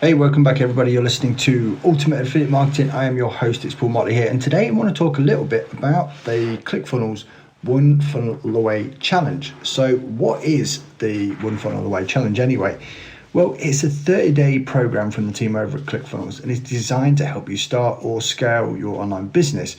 Hey, welcome back everybody. You're listening to Ultimate Affiliate Marketing. I am your host, it's Paul Motley here, and today I want to talk a little bit about the Clickfunnels One Funnel Away Challenge. So what is the One Funnel Away Challenge anyway? Well, it's a 30-day program from the team over at Clickfunnels, and it's designed to help you start or scale your online business.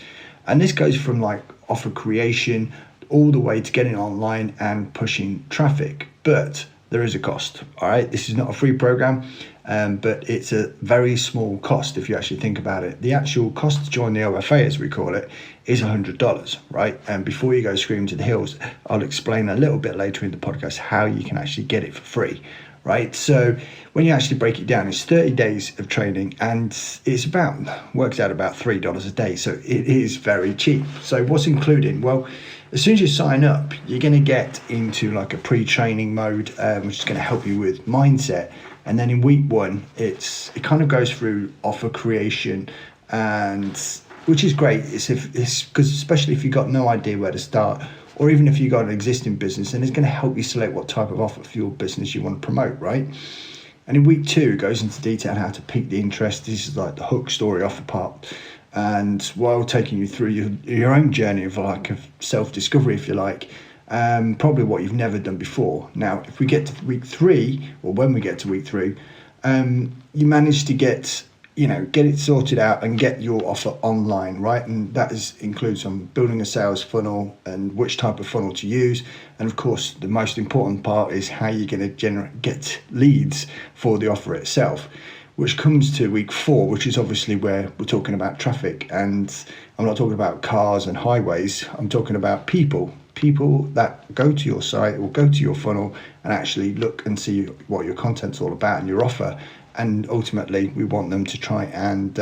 And this goes from like offer creation all the way to getting online and pushing traffic. But there is a cost, all right? This is not a free program, but it's a very small cost if you actually think about it. The actual cost to join the OFA, as we call it, is $100, right? And before you go screaming to the hills, I'll explain a little bit later in the podcast how you can actually get it for free, right? So when you actually break it down, it's 30 days of training, and it's works out about $3 a day. So it is very cheap. So what's included? Well, as soon as you sign up, you're going to get into like a pre-training mode, which is going to help you with mindset. And then in week one, it kind of goes through offer creation, and which is great. It's because especially if you've got no idea where to start, or even if you've got an existing business, then it's going to help you select what type of offer for your business you want to promote, right? And in week two, it goes into detail on how to pique the interest. This is like the hook story offer part. And while taking you through your own journey of self-discovery, if you like, probably what you've never done before. Now, if we get to week three, or when we get to week three, you manage to get it sorted out and get your offer online, right? And that includes building a sales funnel and which type of funnel to use. And of course, the most important part is how you're going to get leads for the offer itself, which comes to week four, which is obviously where we're talking about traffic. And I'm not talking about cars and highways. I'm talking about people that go to your site or go to your funnel and actually look and see what your content's all about and your offer. And ultimately, we want them to try and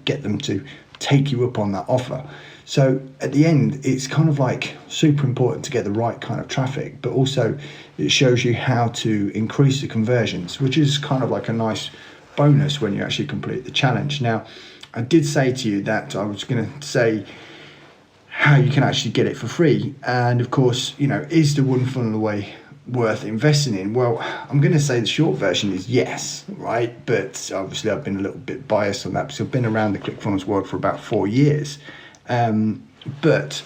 get them to take you up on that offer. So at the end, it's kind of like super important to get the right kind of traffic, but also it shows you how to increase the conversions, which is kind of like a nice bonus when you actually complete the challenge. Now, I did say to you that I was going to say how you can actually get it for free. And of course, is the One Funnel Away worth investing in? Well, I'm going to say the short version is yes, right? But obviously I've been a little bit biased on that because I've been around the ClickFunnels world for about 4 years. But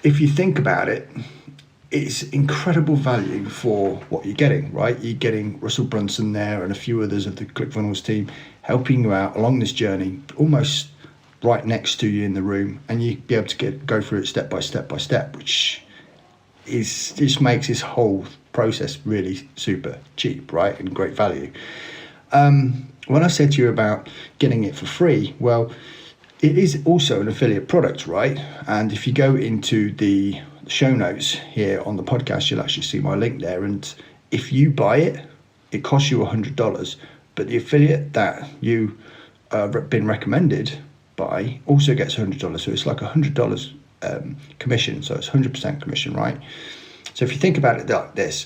if you think about it, it's incredible value for what you're getting, right? You're getting Russell Brunson there and a few others of the ClickFunnels team helping you out along this journey, almost right next to you in the room, and you be able to go through it step by step, which just makes this whole process really super cheap, right? And great value. When I said to you about getting it for free, well, it is also an affiliate product, right? And if you go into the show notes here on the podcast, you'll actually see my link there. And if you buy it, it costs you $100, but the affiliate that you been recommended by also gets $100. So it's like $100 commission. So it's 100% commission, right? So if you think about it like this,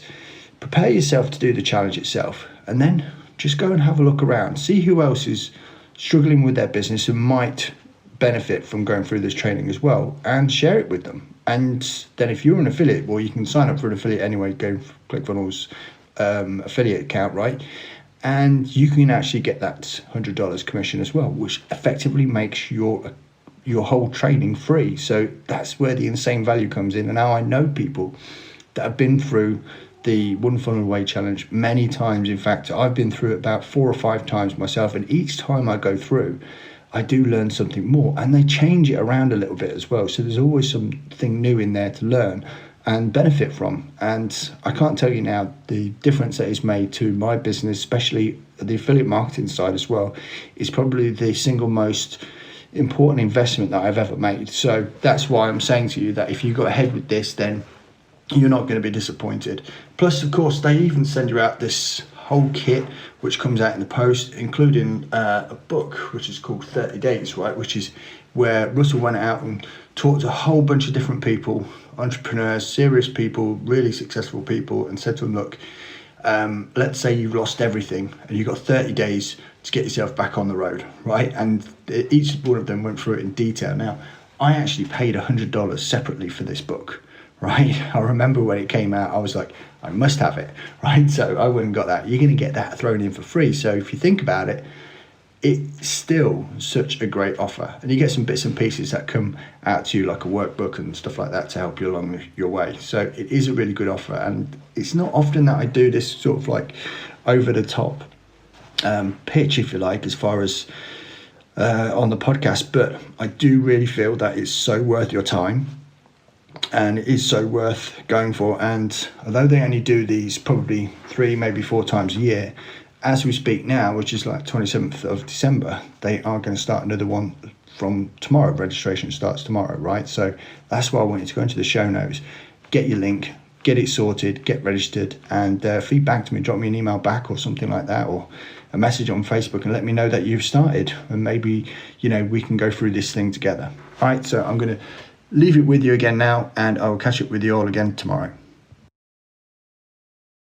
prepare yourself to do the challenge itself, and then just go and have a look around, see who else is struggling with their business and might benefit from going through this training as well, and share it with them. And then if you're an affiliate, well, you can sign up for an affiliate anyway, go for ClickFunnels affiliate account, right? And you can actually get that $100 commission as well, which effectively makes your whole training free. So that's where the insane value comes in. And now I know people that have been through the One Funnel Away Challenge many times. In fact, I've been through it about 4 or 5 times myself, and each time I go through, I do learn something more, and they change it around a little bit as well. So there's always something new in there to learn and benefit from. And I can't tell you now the difference that is made to my business, especially the affiliate marketing side as well, is probably the single most important investment that I've ever made. So that's why I'm saying to you that if you go ahead with this, then you're not going to be disappointed. Plus, of course, they even send you out this whole kit which comes out in the post, including a book which is called 30 Days, right? Which is where Russell went out and talked to a whole bunch of different people, entrepreneurs, serious people, really successful people, and said to them, look, let's say you've lost everything and you've got 30 days to get yourself back on the road, right? And each one of them went through it in detail. Now, I actually paid $100 separately for this book, right? I remember when it came out, I was like, I must have it, right? So I wouldn't got that. You're going to get that thrown in for free. So if you think about it, it's still such a great offer, and you get some bits and pieces that come out to you, like a workbook and stuff like that, to help you along your way. So it is a really good offer, and it's not often that I do this sort of like over the top pitch, if you like, as far as on the podcast, but I do really feel that it's so worth your time, and it is so worth going for. And although they only do these probably 3, maybe 4 times a year, as we speak now, which is like 27th of December, they are going to start another one from tomorrow. Registration starts tomorrow, right? So that's why I wanted to go into the show notes, get your link, get it sorted, get registered, and feedback to me. Drop me an email back or something like that, or a message on Facebook, and let me know that you've started, and maybe, you know, we can go through this thing together. All right, so I'm going to leave it with you again now, and I will catch up with you all again tomorrow.